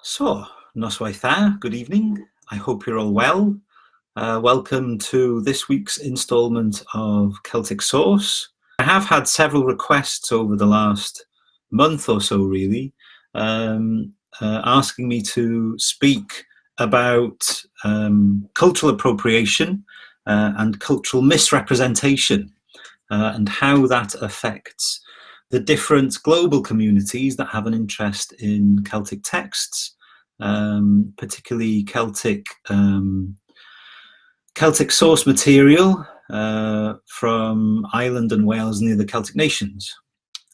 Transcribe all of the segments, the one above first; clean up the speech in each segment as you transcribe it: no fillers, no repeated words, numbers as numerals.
So, noswaith dda, good evening. I hope you're all well. Welcome to this week's instalment of Celtic Source. I have had several requests over the last month or so, really, asking me to speak about cultural appropriation and cultural misrepresentation and how that affects the different global communities that have an interest in Celtic texts, particularly Celtic source material from Ireland and Wales and the other Celtic nations.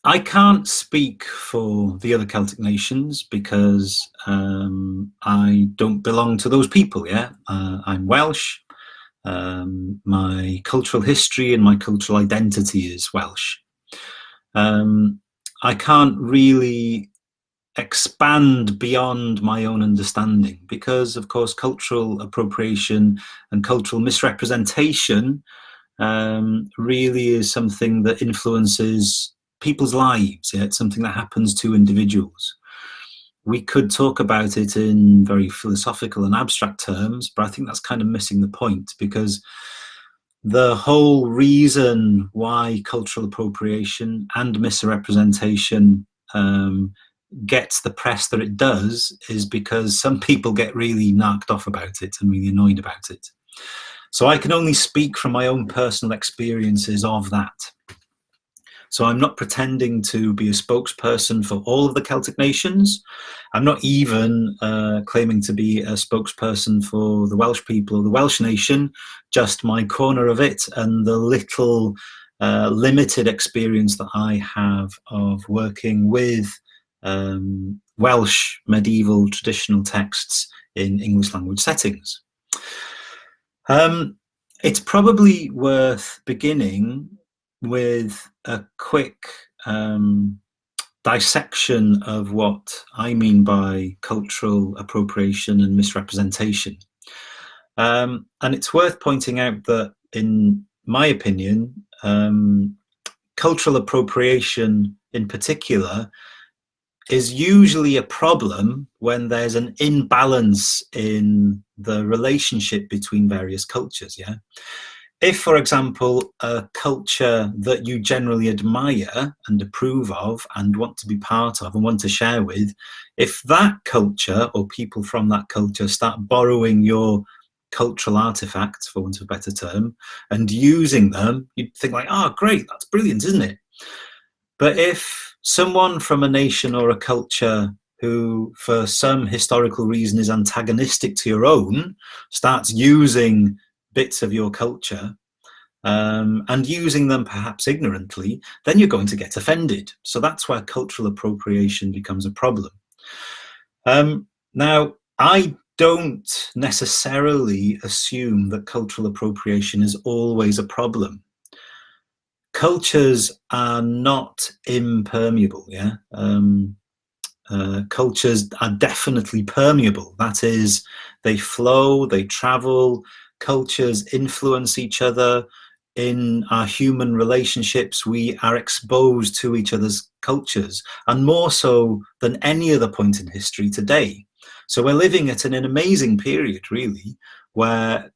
I can't speak for the other Celtic nations because I don't belong to those people. I'm Welsh. My cultural history and my cultural identity is Welsh. I can't really expand beyond my own understanding because, of course, cultural appropriation and cultural misrepresentation really is something that influences people's lives. It's something that happens to individuals. We could talk about it in very philosophical and abstract terms, but I think that's kind of missing the point, because the whole reason why cultural appropriation and misrepresentation gets the press that it does is because some people get really knocked off about it and really annoyed about it. So I can only speak from my own personal experiences of that. So I'm not pretending to be a spokesperson for all of the Celtic nations. I'm not even claiming to be a spokesperson for the Welsh people or the Welsh nation, just my corner of it and the little limited experience that I have of working with Welsh medieval traditional texts in English language settings. It's probably worth beginning with a quick dissection of what I mean by cultural appropriation and misrepresentation. And it's worth pointing out that, in my opinion, cultural appropriation in particular is usually a problem when there's an imbalance in the relationship between various cultures. If, for example, a culture that you generally admire and approve of and want to be part of and want to share with, if that culture or people from that culture start borrowing your cultural artifacts, for want of a better term, and using them, you'd think like, oh, great, that's brilliant, isn't it? But if someone from a nation or a culture who, for some historical reason, is antagonistic to your own, starts using bits of your culture and using them perhaps ignorantly, then you're going to get offended. So that's where cultural appropriation becomes a problem. Now, I don't necessarily assume that cultural appropriation is always a problem. Cultures are not impermeable. Cultures are definitely permeable. That is, they flow, they travel. Cultures influence each other. In our human relationships, we are exposed to each other's cultures, and more so than any other point in history today. So we're living at an amazing period, really, where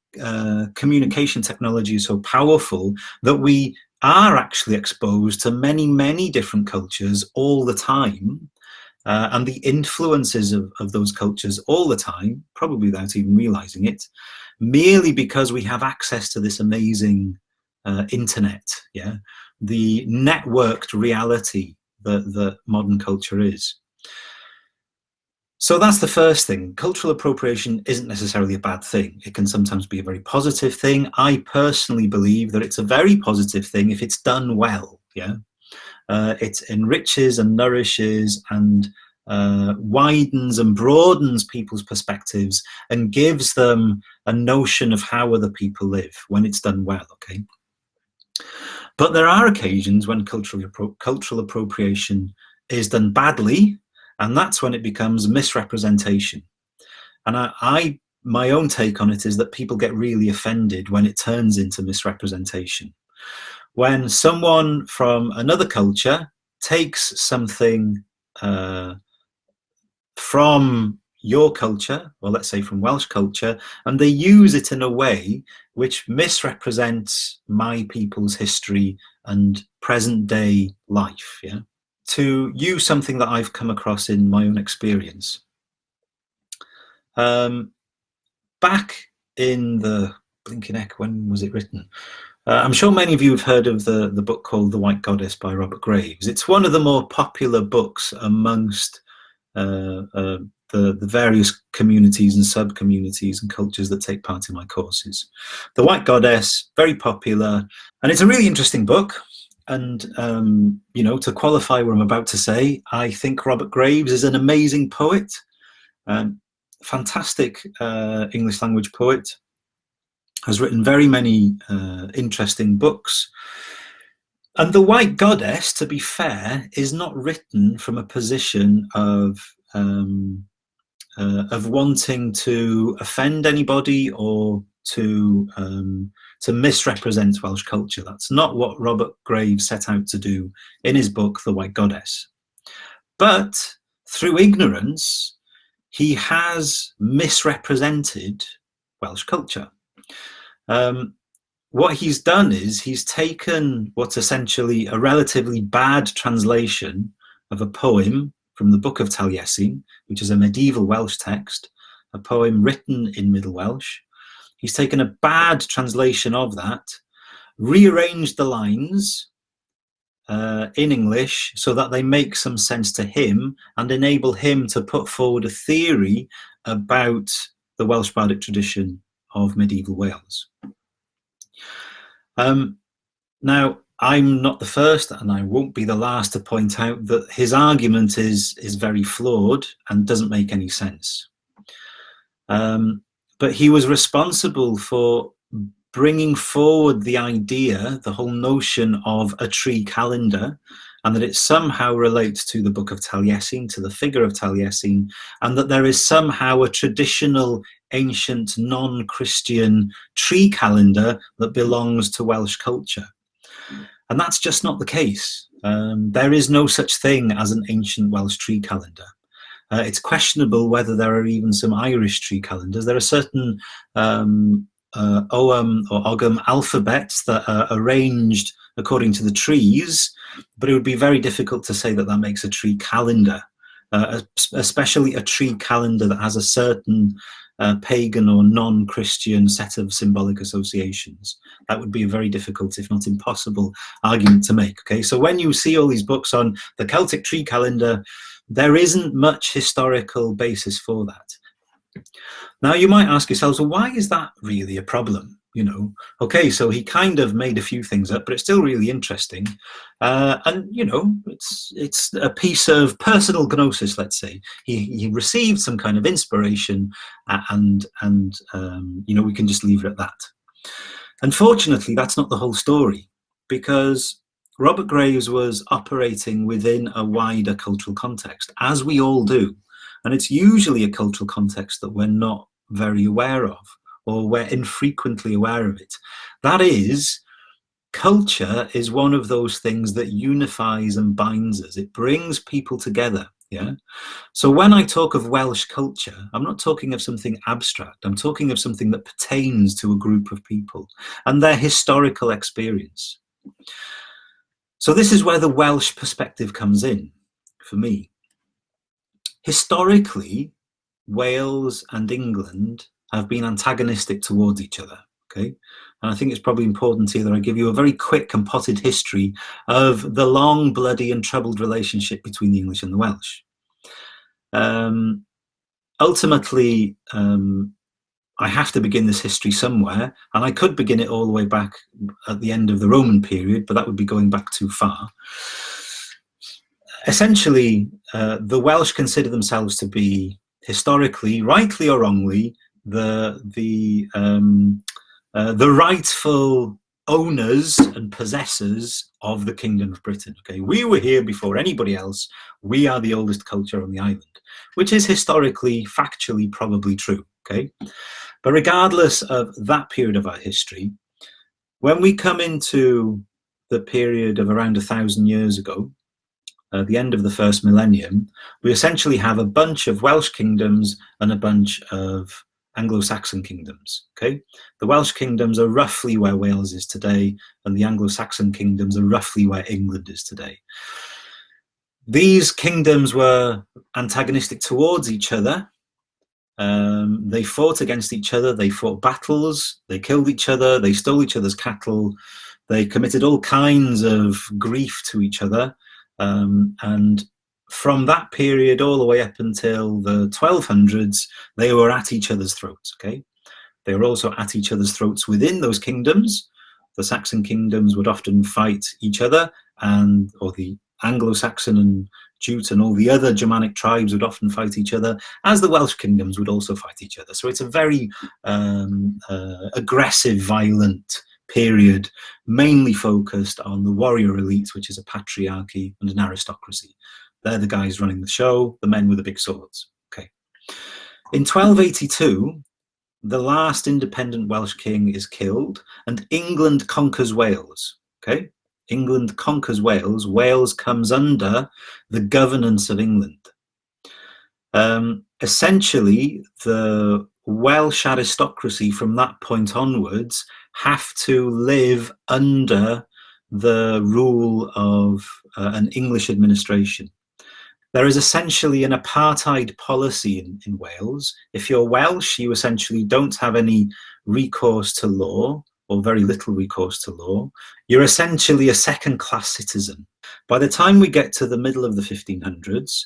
communication technology is so powerful that we are actually exposed to many, many different cultures all the time, and the influences of those cultures all the time, probably without even realizing it, merely because we have access to this amazing internet, the networked reality that modern culture is. So that's the first thing. Cultural appropriation isn't necessarily a bad thing. It can sometimes be a very positive thing. I personally believe that it's a very positive thing if it's done well. It enriches and nourishes and widens and broadens people's perspectives and gives them a notion of how other people live when it's done well. But there are occasions when cultural appropriation is done badly, and that's when it becomes misrepresentation. And my own take on it is that people get really offended when it turns into misrepresentation. When someone from another culture takes something from your culture, or let's say from Welsh culture, and they use it in a way which misrepresents my people's history and present day life, yeah? To use something that I've come across in my own experience. Back in the blinking heck, when was it written? I'm sure many of you have heard of the book called The White Goddess by Robert Graves. It's one of the more popular books amongst the various communities and sub-communities and cultures that take part in my courses. The White Goddess, very popular, and it's a really interesting book. And, you know, to qualify what I'm about to say, I think Robert Graves is an amazing poet, fantastic English language poet, has written very many interesting books. And The White Goddess, to be fair, is not written from a position of wanting to offend anybody or to misrepresent Welsh culture. That's not what Robert Graves set out to do in his book, The White Goddess. But through ignorance, he has misrepresented Welsh culture. What he's done is he's taken what's essentially a relatively bad translation of a poem from the Book of Taliesin, which is a medieval Welsh text, a poem written in Middle Welsh. He's taken a bad translation of that, rearranged the lines in English so that they make some sense to him and enable him to put forward a theory about the Welsh bardic tradition of medieval Wales. Now, I'm not the first and I won't be the last to point out that his argument is very flawed and doesn't make any sense. But he was responsible for bringing forward the idea, the whole notion of a tree calendar, and that it somehow relates to the Book of Taliesin, to the figure of Taliesin, and that there is somehow a traditional ancient non-Christian tree calendar that belongs to Welsh culture. And that's just not the case. There is no such thing as an ancient Welsh tree calendar. It's questionable whether there are even some Irish tree calendars. There are certain Ogham or Ogham alphabets that are arranged according to the trees, but it would be very difficult to say that that makes a tree calendar, especially a tree calendar that has a certain pagan or non-Christian set of symbolic associations. That would be a very difficult, if not impossible, argument to make. Okay, so when you see all these books on the Celtic tree calendar, there isn't much historical basis for that. Now you might ask yourselves, well, why is that really a problem? You know, okay, so he kind of made a few things up, but it's still really interesting. And, you know, it's a piece of personal gnosis, let's say. He received some kind of inspiration and you know, we can just leave it at that. Unfortunately, that's not the whole story, because Robert Graves was operating within a wider cultural context, as we all do. And it's usually a cultural context that we're not very aware of, or we're infrequently aware of it. That is, culture is one of those things that unifies and binds us. It brings people together, yeah? So when I talk of Welsh culture, I'm not talking of something abstract. I'm talking of something that pertains to a group of people and their historical experience. So this is where the Welsh perspective comes in, for me. Historically, Wales and England have been antagonistic towards each other, okay? And I think it's probably important here that I give you a very quick and potted history of the long, bloody and troubled relationship between the English and the Welsh. Ultimately, I have to begin this history somewhere, and I could begin it all the way back at the end of the Roman period, but that would be going back too far. Essentially, the Welsh consider themselves to be historically, rightly or wrongly, the rightful owners and possessors of the Kingdom of Britain. Okay, we were here before anybody else. We are the oldest culture on the island, which is historically, factually, probably true. Okay, but regardless of that period of our history, when we come into the period of around 1,000 years ago, the end of the first millennium, we essentially have a bunch of Welsh kingdoms and a bunch of Anglo-Saxon kingdoms. Okay, the Welsh kingdoms are roughly where Wales is today, and the Anglo-Saxon kingdoms are roughly where England is today. These kingdoms were antagonistic towards each other. They fought against each other, they fought battles, they killed each other, they stole each other's cattle, they committed all kinds of grief to each other. And from that period all the way up until the 1200s, they were at each other's throats. Okay, they were also at each other's throats within those kingdoms. The Saxon kingdoms would often fight each other, or the Anglo-Saxon and Jute and all the other Germanic tribes would often fight each other, as the Welsh kingdoms would also fight each other. So it's a very aggressive, violent period, mainly focused on the warrior elite, which is a patriarchy and an aristocracy. They're the guys running the show, the men with the big swords. Okay. In 1282, the last independent Welsh king is killed, and England conquers Wales. Okay, England conquers Wales. Wales comes under the governance of England. Essentially, the Welsh aristocracy from that point onwards have to live under the rule of an English administration. There is essentially an apartheid policy in Wales. If you're Welsh, you essentially don't have any recourse to law, or very little recourse to law. You're essentially a second-class citizen. By the time we get to the middle of the 1500s,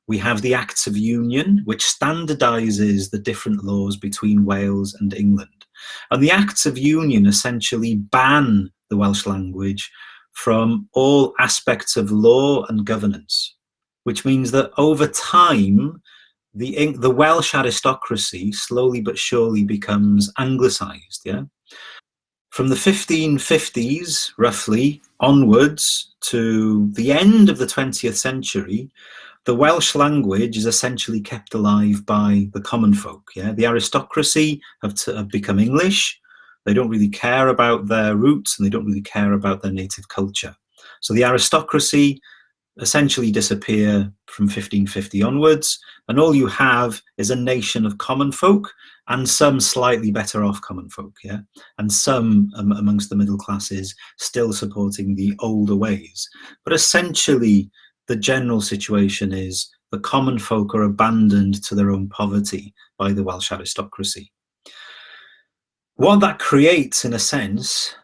we have the Acts of Union, which standardizes the different laws between Wales and England. And the Acts of Union essentially ban the Welsh language from all aspects of law and governance, which means that over time, the Welsh aristocracy slowly but surely becomes anglicised. Yeah? From the 1550s, roughly, onwards to the end of the 20th century, the Welsh language is essentially kept alive by the common folk. Yeah? The aristocracy have become English. They don't really care about their roots, and they don't really care about their native culture. So the aristocracy essentially disappear from 1550 onwards, and all you have is a nation of common folk and some slightly better off common folk, yeah, and some amongst the middle classes still supporting the older ways. But essentially, the general situation is the common folk are abandoned to their own poverty by the Welsh aristocracy. What that creates, in a sense,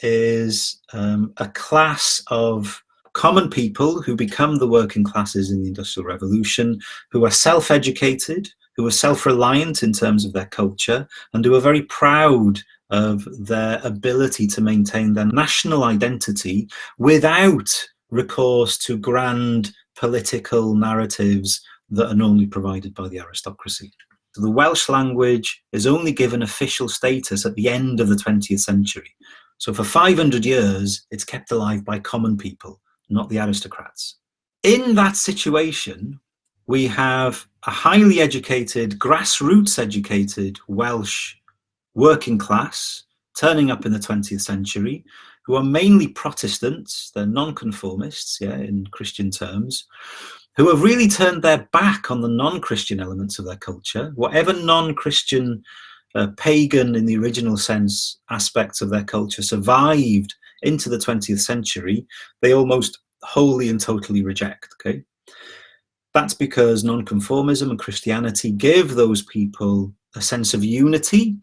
is a class of common people who become the working classes in the Industrial Revolution, who are self-educated, who are self-reliant in terms of their culture, and who are very proud of their ability to maintain their national identity without recourse to grand political narratives that are normally provided by the aristocracy. So the Welsh language is only given official status at the end of the 20th century. So for 500 years, it's kept alive by common people, not the aristocrats. In that situation, we have a highly educated, grassroots educated Welsh working class turning up in the 20th century, who are mainly Protestants, they're nonconformists, yeah, in Christian terms, who have really turned their back on the non-Christian elements of their culture. Whatever non-Christian, pagan in the original sense aspects of their culture survived into the 20th century, they almost wholly and totally reject. Okay, that's because nonconformism and Christianity give those people a sense of unity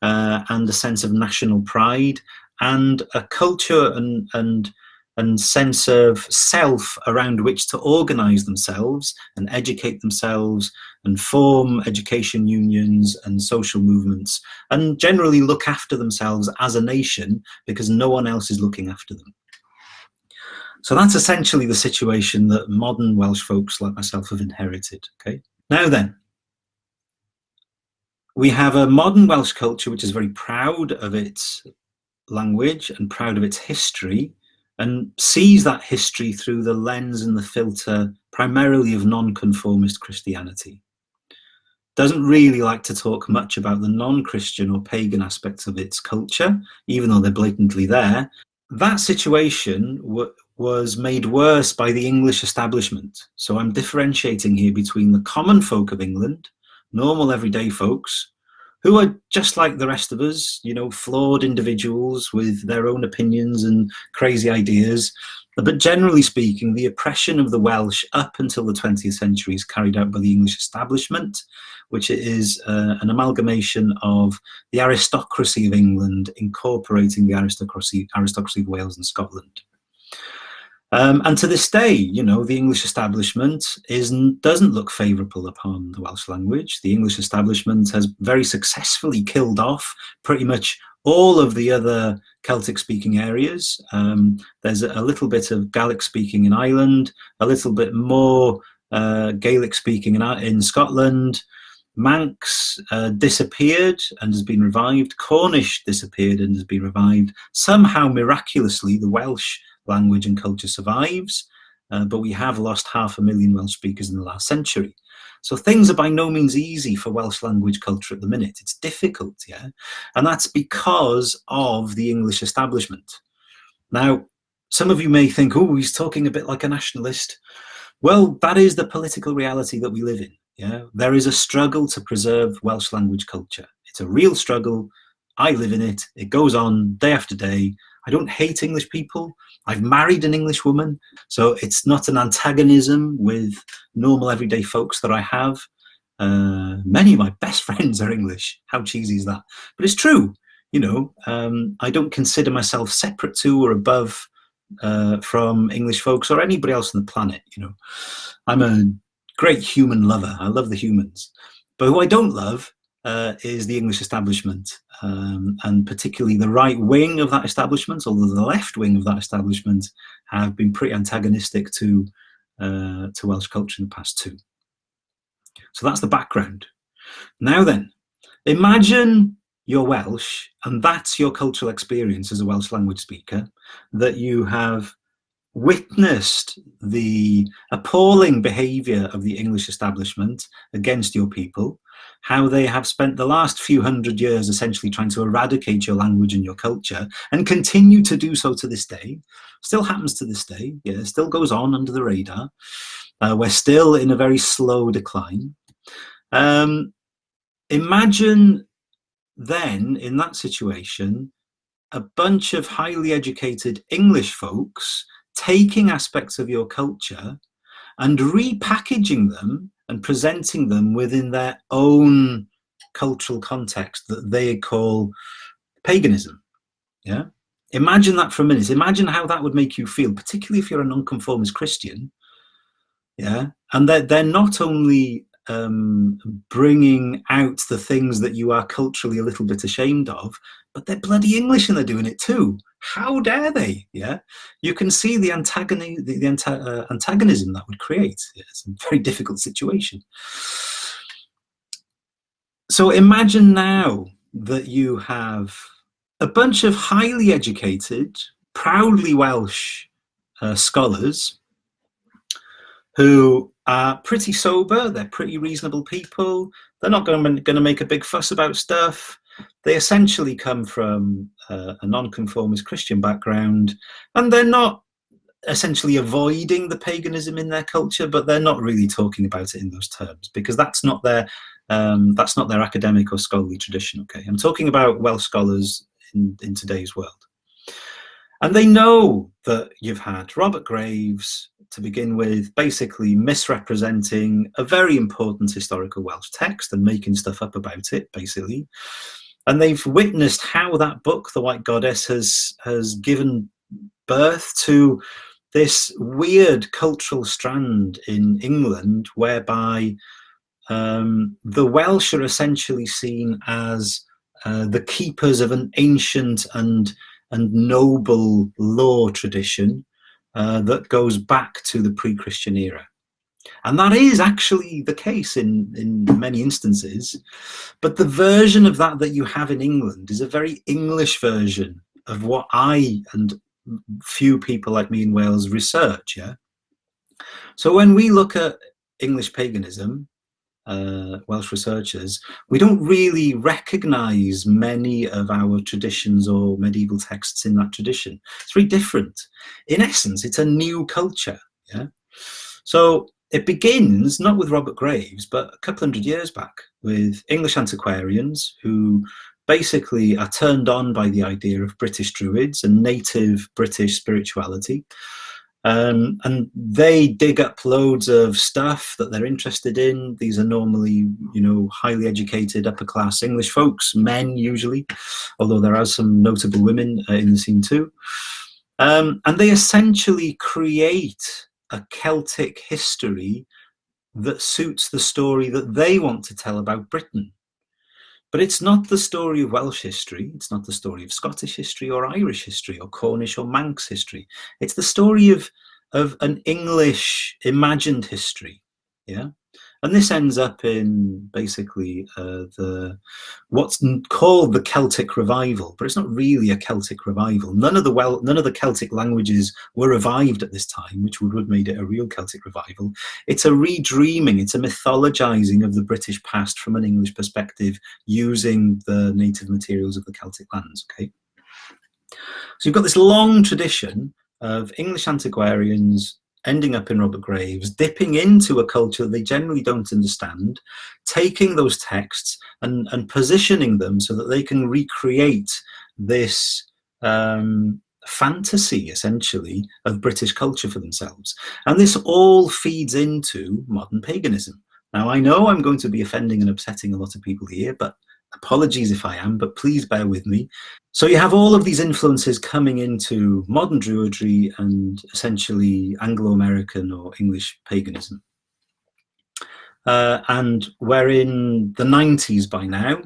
and a sense of national pride and a culture and sense of self around which to organize themselves and educate themselves and form education unions and social movements and generally look after themselves as a nation because no one else is looking after them. So that's essentially the situation that modern Welsh folks like myself have inherited. Okay. Now then, we have a modern Welsh culture which is very proud of its language and proud of its history, and sees that history through the lens and the filter primarily of nonconformist Christianity. Doesn't really like to talk much about the non-Christian or pagan aspects of its culture, even though they're blatantly there. That situation was made worse by the English establishment. So I'm differentiating here between the common folk of England, normal everyday folks, who are just like the rest of us, you know, flawed individuals with their own opinions and crazy ideas. But generally speaking, the oppression of the Welsh up until the 20th century is carried out by the English establishment, which is an amalgamation of the aristocracy of England incorporating the aristocracy of Wales and Scotland. And to this day, you know, the English establishment doesn't look favourable upon the Welsh language. The English establishment has very successfully killed off pretty much all of the other Celtic-speaking areas. There's a little bit of Gaelic-speaking in Ireland, a little bit more Gaelic-speaking in Scotland. Manx disappeared and has been revived. Cornish disappeared and has been revived. Somehow, miraculously, the Welsh language and culture survives, but we have lost 500,000 Welsh speakers in the last century. So things are by no means easy for Welsh language culture at the minute. It's difficult, yeah? And that's because of the English establishment. Now, some of you may think, oh, he's talking a bit like a nationalist. Well, that is the political reality that we live in, yeah? There is a struggle to preserve Welsh language culture. It's a real struggle. I live in it. It goes on day after day. I don't hate English people. I've married an English woman, so it's not an antagonism with normal everyday folks that I have. Many of my best friends are English. How cheesy is that? But it's true. You know, I don't consider myself separate to or above from English folks or anybody else on the planet. You know, I'm a great human lover. I love the humans. But who I don't love is the English establishment, and particularly the right wing of that establishment, although the left wing of that establishment have been pretty antagonistic to Welsh culture in the past too. So that's the background. Now then, imagine you're Welsh and that's your cultural experience as a Welsh language speaker, that you have witnessed the appalling behaviour of the English establishment against your people, how they have spent the last few hundred years essentially trying to eradicate your language and your culture, and continue to do so to this day. Still happens to this day, yeah, still goes on under the radar. We're still in a very slow decline. Imagine then, in that situation, a bunch of highly educated English folks taking aspects of your culture and repackaging them and presenting them within their own cultural context that they call paganism. Yeah, imagine that for a minute. Imagine how that would make you feel, particularly if you're a nonconformist Christian. Yeah, and they're not only bringing out the things that you are culturally a little bit ashamed of, but they're bloody English and they're doing it too. How dare they? Yeah, you can see the antagonism that would create. It's a very difficult situation. So imagine now that you have a bunch of highly educated, proudly Welsh scholars who are pretty sober, they're pretty reasonable people, they're not going to make a big fuss about stuff. They essentially come from a nonconformist Christian background, and they're not essentially avoiding the paganism in their culture, but they're not really talking about it in those terms, because that's not their academic or scholarly tradition. Okay, I'm talking about Welsh scholars in today's world. And they know that you've had Robert Graves, to begin with, basically misrepresenting a very important historical Welsh text and making stuff up about it, basically. And they've witnessed how that book, The White Goddess, has given birth to this weird cultural strand in England whereby the Welsh are essentially seen as the keepers of an ancient and noble law tradition that goes back to the pre-Christian era. And that is actually the case in many instances, but the version of that you have in England is a very English version of what I and few people like me in Wales research. Yeah. So when we look at English paganism, Welsh researchers, we don't really recognise many of our traditions or medieval texts in that tradition. It's very different. In essence, it's a new culture. Yeah. So it begins not with Robert Graves, but a couple hundred years back with English antiquarians who basically are turned on by the idea of British Druids and native British spirituality. And they dig up loads of stuff that they're interested in. These are normally, highly educated, upper class English folks, men usually, although there are some notable women in the scene too. And they essentially create a Celtic history that suits the story that they want to tell about Britain. But it's not the story of Welsh history. It's not the story of Scottish history or Irish history or Cornish or Manx history. It's the story of an English imagined history. Yeah. And this ends up in basically what's called the Celtic Revival, but it's not really a Celtic revival. None of the Celtic languages were revived at this time, which would have made it a real Celtic revival. It's a redreaming, it's a mythologizing of the British past from an English perspective, using the native materials of the Celtic lands. Okay, so you've got this long tradition of English antiquarians ending up in Robert Graves, dipping into a culture that they generally don't understand, taking those texts and positioning them so that they can recreate this fantasy, essentially, of British culture for themselves. And this all feeds into modern paganism. Now, I know I'm going to be offending and upsetting a lot of people here, but apologies if I am, but please bear with me. So you have all of these influences coming into modern Druidry and essentially Anglo-American or English paganism. And we're in the 90s by now.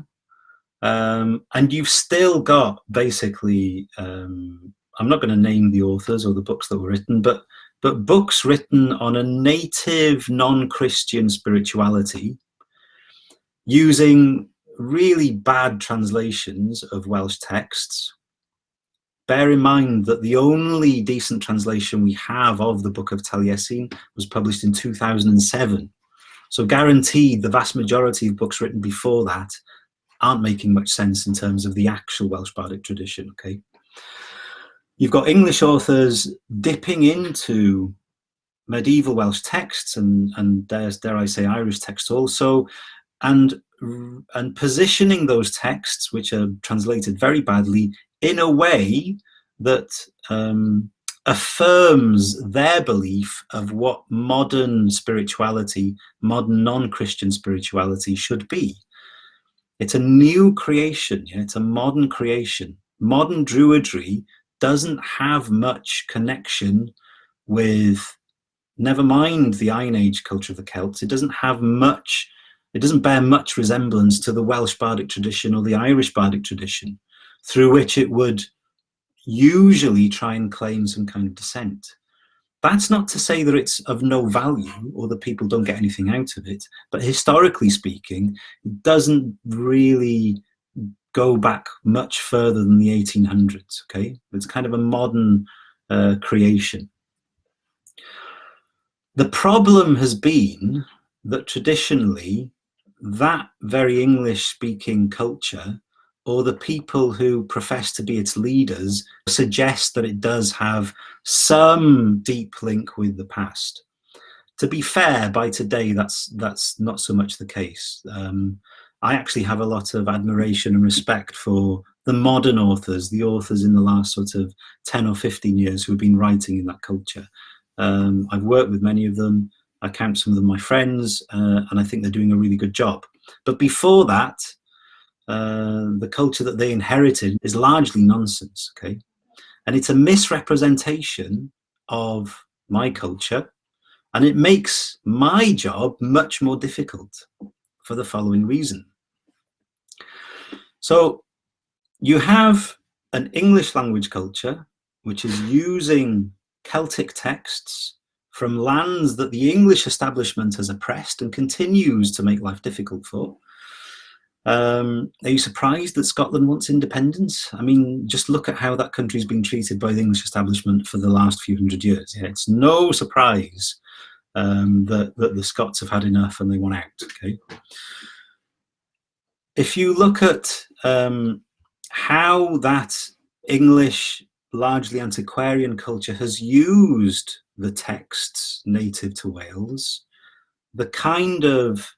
And you've still got basically, I'm not going to name the authors or the books that were written, but books written on a native non-Christian spirituality using really bad translations of Welsh texts. Bear in mind that the only decent translation we have of the Book of Taliesin was published in 2007. So guaranteed the vast majority of books written before that aren't making much sense in terms of the actual Welsh bardic tradition. Okay, you've got English authors dipping into medieval Welsh texts and dare I say Irish texts also, and positioning those texts, which are translated very badly, in a way that affirms their belief of what modern spirituality, modern non-Christian spirituality should be. It's a new creation, yeah? It's a modern creation. Modern Druidry doesn't have much connection with, never mind the Iron Age culture of the Celts, it doesn't bear much resemblance to the Welsh bardic tradition or the Irish bardic tradition, through which it would usually try and claim some kind of descent. That's not to say that it's of no value or that people don't get anything out of it, but historically speaking, it doesn't really go back much further than the 1800s, okay? It's kind of a modern creation. The problem has been that traditionally, that very English-speaking culture, or the people who profess to be its leaders, suggest that it does have some deep link with the past. To be fair, by today, that's not so much the case. I actually have a lot of admiration and respect for the modern authors, the authors in the last sort of 10 or 15 years who have been writing in that culture. I've worked with many of them. I count some of them my friends, and I think they're doing a really good job. But before that, the culture that they inherited is largely nonsense, okay? And it's a misrepresentation of my culture, and it makes my job much more difficult for the following reason. So you have an English language culture, which is using Celtic texts from lands that the English establishment has oppressed and continues to make life difficult for. Are you surprised that Scotland wants independence? I mean, just look at how that country's been treated by the English establishment for the last few hundred years. Yeah, it's no surprise that the Scots have had enough and they want out. Okay. If you look at how that English, largely antiquarian culture has used the texts native to Wales, the kind of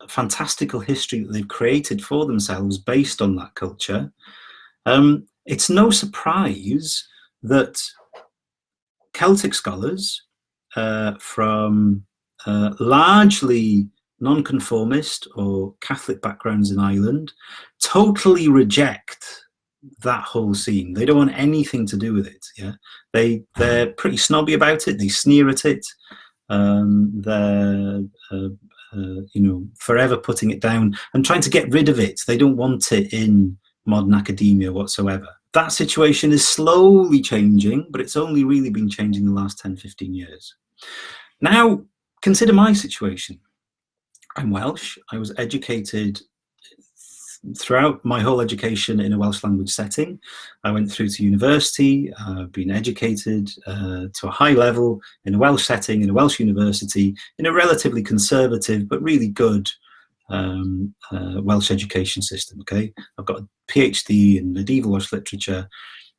fantastical history that they've created for themselves based on that culture, it's no surprise that Celtic scholars from largely nonconformist or Catholic backgrounds in Ireland totally reject that whole scene. They don't want anything to do with it. Yeah, they're pretty snobby about it. They sneer at it. They're forever putting it down and trying to get rid of it. They don't want it in modern academia whatsoever. That situation is slowly changing, but it's only really been changing the last 10, 15 years. Now, consider my situation. I'm Welsh. I was educated throughout my whole education in a Welsh language setting. I went through to university. I've been educated to a high level in a Welsh setting, in a Welsh university, in a relatively conservative but really good Welsh education system. Okay, I've got a PhD in medieval Welsh literature.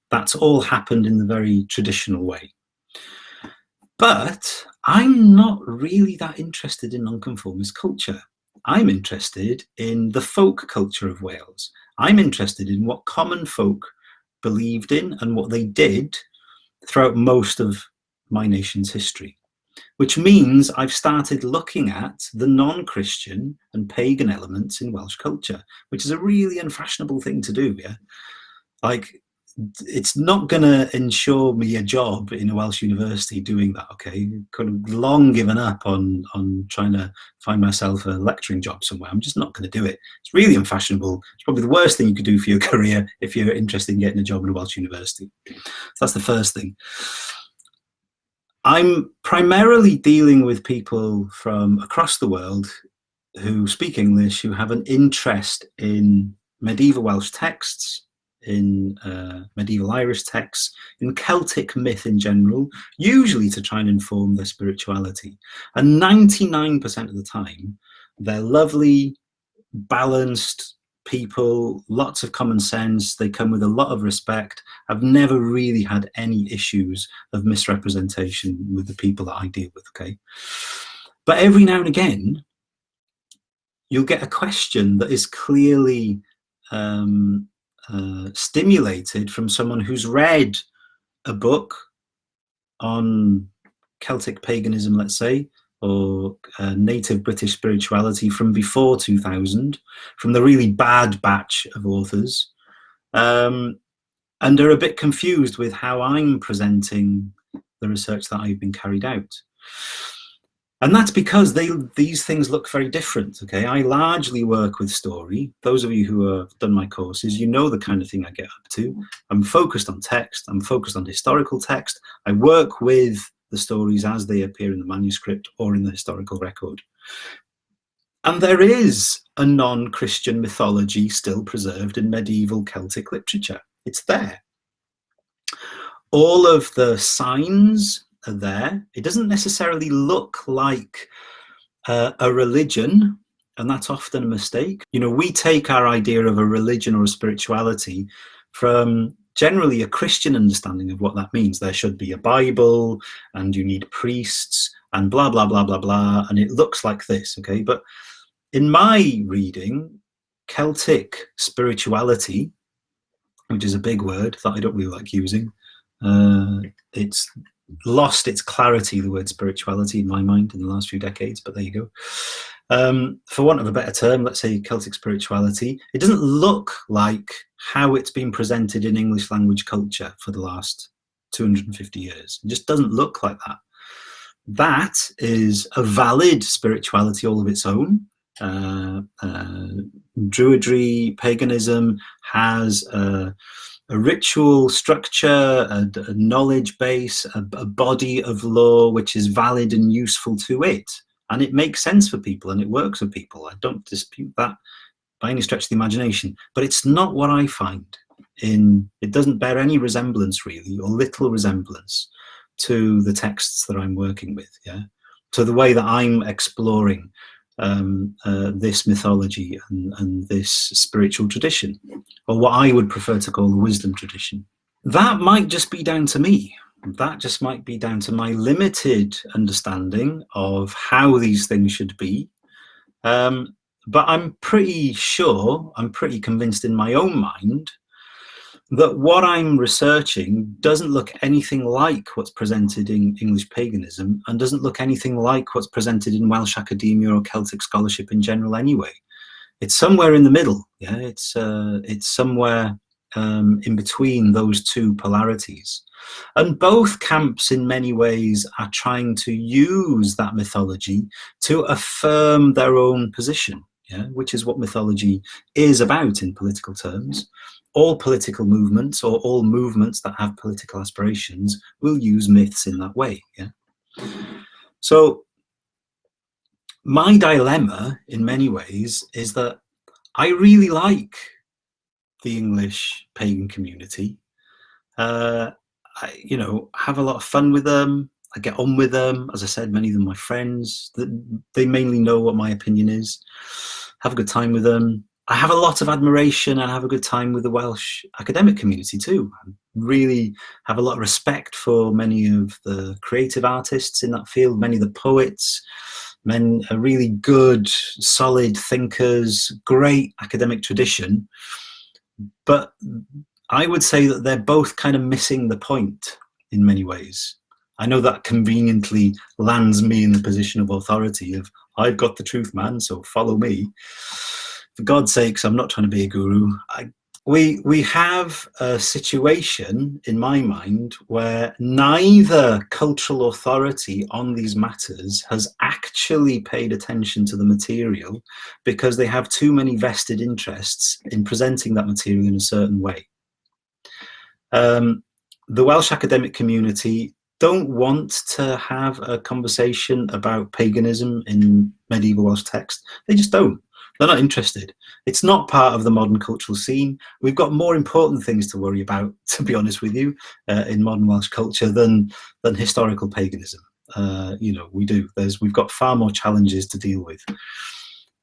That's all happened in the very traditional way. But I'm not really that interested in nonconformist culture. I'm interested in the folk culture of Wales. I'm interested in what common folk believed in and what they did throughout most of my nation's history, which means I've started looking at the non-Christian and pagan elements in Welsh culture, which is a really unfashionable thing to do. Yeah, like, it's not going to ensure me a job in a Welsh university doing that. Okay, kind of long given up on trying to find myself a lecturing job somewhere. I'm just not going to do it. It's really unfashionable. It's probably the worst thing you could do for your career if you're interested in getting a job in a Welsh university. So that's the first thing. I'm primarily dealing with people from across the world who speak English, who have an interest in medieval Welsh texts, in medieval Irish texts, in Celtic myth in general, usually to try and inform their spirituality. And 99% of the time, they're lovely, balanced people, lots of common sense. They come with a lot of respect. I've never really had any issues of misrepresentation with the people that I deal with, okay? But every now and again, you'll get a question that is clearly stimulated from someone who's read a book on Celtic paganism, let's say, or native British spirituality from before 2000, from the really bad batch of authors, and are a bit confused with how I'm presenting the research that I've been carried out. And that's because these things look very different. Okay, I largely work with story. Those of you who have done my courses, you know the kind of thing I get up to. I'm focused on text. I'm focused on historical text. I work with the stories as they appear in the manuscript or in the historical record. And there is a non-Christian mythology still preserved in medieval Celtic literature. It's there. All of the signs are there. It doesn't necessarily look like a religion, and that's often a mistake. You know, we take our idea of a religion or a spirituality from generally a Christian understanding of what that means. There should be a Bible, and you need priests, and blah, blah, blah, blah, blah, and it looks like this, okay? But in my reading, Celtic spirituality, which is a big word that I don't really like using, it's lost its clarity, the word spirituality, in my mind in the last few decades, but there you go. For want of a better term, let's say Celtic spirituality, it doesn't look like how it's been presented in English language culture for the last 250 years. It just doesn't look like that. That is a valid spirituality all of its own. Druidry, paganism has a ritual structure, a knowledge base, a body of law which is valid and useful to it. And it makes sense for people and it works for people. I don't dispute that by any stretch of the imagination. But it's not what I find. It doesn't bear any resemblance really, or little resemblance, to the texts that I'm working with. Yeah. to the way that I'm exploring this mythology and this spiritual tradition, or what I would prefer to call the wisdom tradition. That might just be down to me. That just might be down to my limited understanding of how these things should be. But I'm pretty sure, I'm pretty convinced in my own mind that what I'm researching doesn't look anything like what's presented in English paganism, and doesn't look anything like what's presented in Welsh academia or Celtic scholarship in general anyway. It's somewhere in the middle. Yeah, it's somewhere in between those two polarities. And both camps in many ways are trying to use that mythology to affirm their own position, yeah, which is what mythology is about in political terms. All political movements, or all movements that have political aspirations, will use myths in that way. Yeah. So my dilemma in many ways is that I really like the English pagan community. I, have a lot of fun with them. I get on with them. As I said, many of them are my friends. They mainly know what my opinion is. Have a good time with them. I have a lot of admiration and have a good time with the Welsh academic community too. I really have a lot of respect for many of the creative artists in that field, many of the poets, men are really good, solid thinkers, great academic tradition. But I would say that they're both kind of missing the point in many ways. I know that conveniently lands me in the position of authority of, I've got the truth, man, so follow me. For God's sakes, I'm not trying to be a guru. We have a situation, in my mind, where neither cultural authority on these matters has actually paid attention to the material, because they have too many vested interests in presenting that material in a certain way. The Welsh academic community don't want to have a conversation about paganism in medieval Welsh text. They just don't. They're not interested. It's not part of the modern cultural scene. We've got more important things to worry about, to be honest with you, in modern Welsh culture than historical paganism. We do. We've got far more challenges to deal with.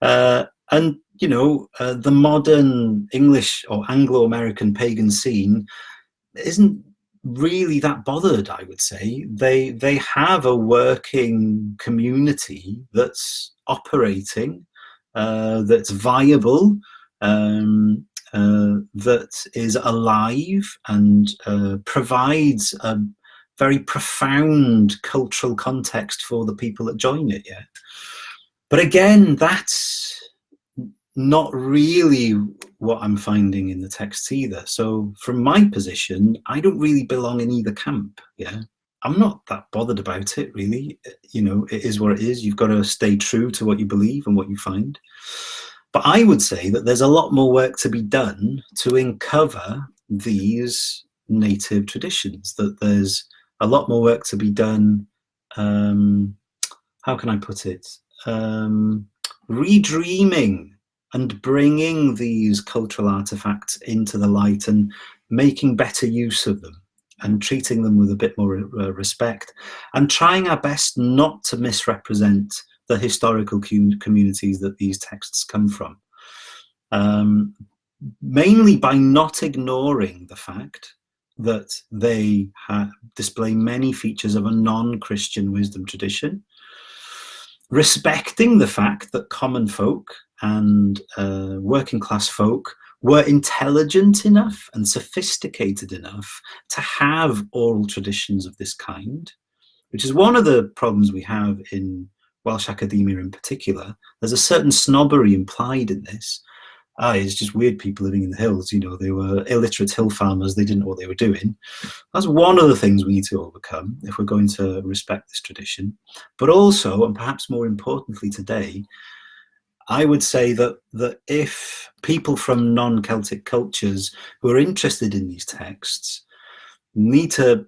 And the modern English or Anglo-American pagan scene isn't really that bothered, I would say. They have a working community that's operating, that's viable, that is alive, and provides a very profound cultural context for the people that join it. Yeah, but again, that's not really what I'm finding in the texts either. So from my position, I don't really belong in either camp. Yeah, I'm not that bothered about it, really. It is what it is. You've got to stay true to what you believe and what you find. But I would say that there's a lot more work to be done to uncover these native traditions, that there's a lot more work to be done. How can I put it? Redreaming and bringing these cultural artifacts into the light and making better use of them, and treating them with a bit more respect, and trying our best not to misrepresent the historical communities that these texts come from. Mainly by not ignoring the fact that they display many features of a non-Christian wisdom tradition, respecting the fact that common folk and working class folk were intelligent enough and sophisticated enough to have oral traditions of this kind, which is one of the problems we have in Welsh academia in particular. There's a certain snobbery implied in this. It's just weird people living in the hills, they were illiterate hill farmers, they didn't know what they were doing. That's one of the things we need to overcome if we're going to respect this tradition. But also, and perhaps more importantly today, I would say that if people from non-Celtic cultures who are interested in these texts need to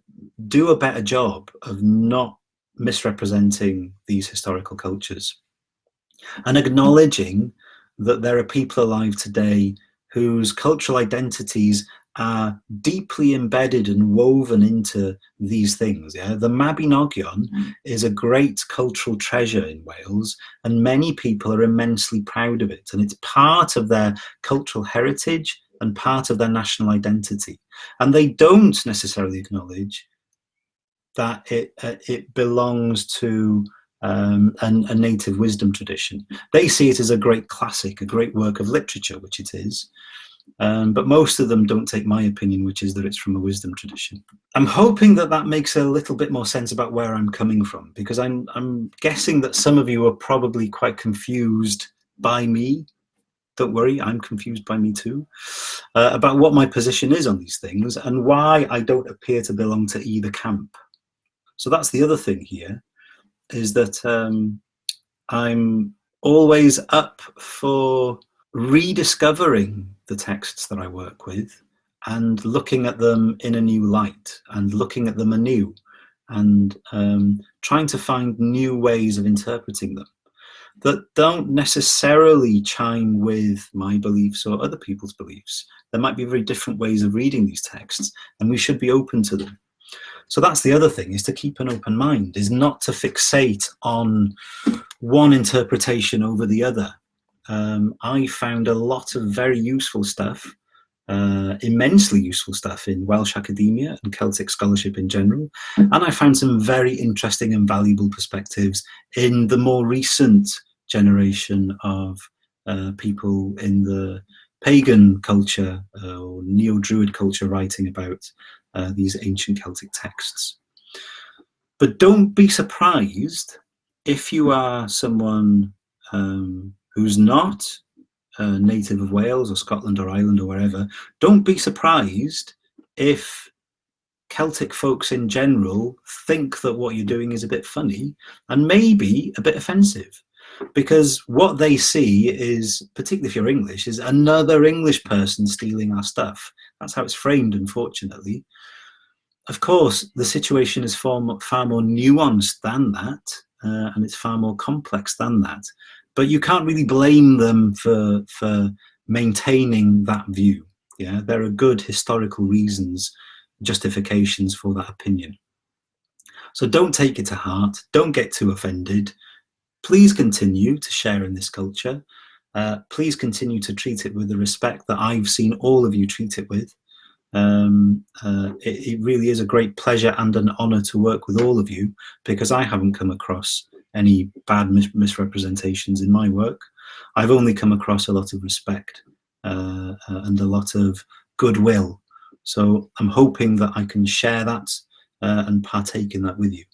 do a better job of not misrepresenting these historical cultures, and acknowledging that there are people alive today whose cultural identities are deeply embedded and woven into these things. Yeah? The Mabinogion is a great cultural treasure in Wales, and many people are immensely proud of it. And it's part of their cultural heritage and part of their national identity. And they don't necessarily acknowledge that it belongs to a native wisdom tradition. They see it as a great classic, a great work of literature, which it is. But most of them don't take my opinion, which is that it's from a wisdom tradition. I'm hoping that that makes a little bit more sense about where I'm coming from, because I'm guessing that some of you are probably quite confused by me. Don't worry, I'm confused by me too, about what my position is on these things and why I don't appear to belong to either camp. So that's the other thing here, is that I'm always up for rediscovering the texts that I work with and looking at them in a new light and looking at them anew and trying to find new ways of interpreting them that don't necessarily chime with my beliefs or other people's beliefs. There might be very different ways of reading these texts, and we should be open to them. So that's the other thing, is to keep an open mind, is not to fixate on one interpretation over the other. I found a lot of very useful stuff, immensely useful stuff in Welsh academia and Celtic scholarship in general. And I found some very interesting and valuable perspectives in the more recent generation of people in the pagan culture or neo-Druid culture writing about these ancient Celtic texts. But don't be surprised if you are someone who's not a native of Wales or Scotland or Ireland or wherever. Don't be surprised if Celtic folks in general think that what you're doing is a bit funny and maybe a bit offensive, because what they see is, particularly if you're English, is another English person stealing our stuff. That's how it's framed, unfortunately. Of course, the situation is far more nuanced than that, and it's far more complex than that. But you can't really blame them for maintaining that view. Yeah, there are good historical reasons, justifications for that opinion. So don't take it to heart. Don't get too offended. Please continue to share in this culture. Please continue to treat it with the respect that I've seen all of you treat it with. It really is a great pleasure and an honor to work with all of you, because I haven't come across any bad misrepresentations in my work. I've only come across a lot of respect and a lot of goodwill. So I'm hoping that I can share that and partake in that with you.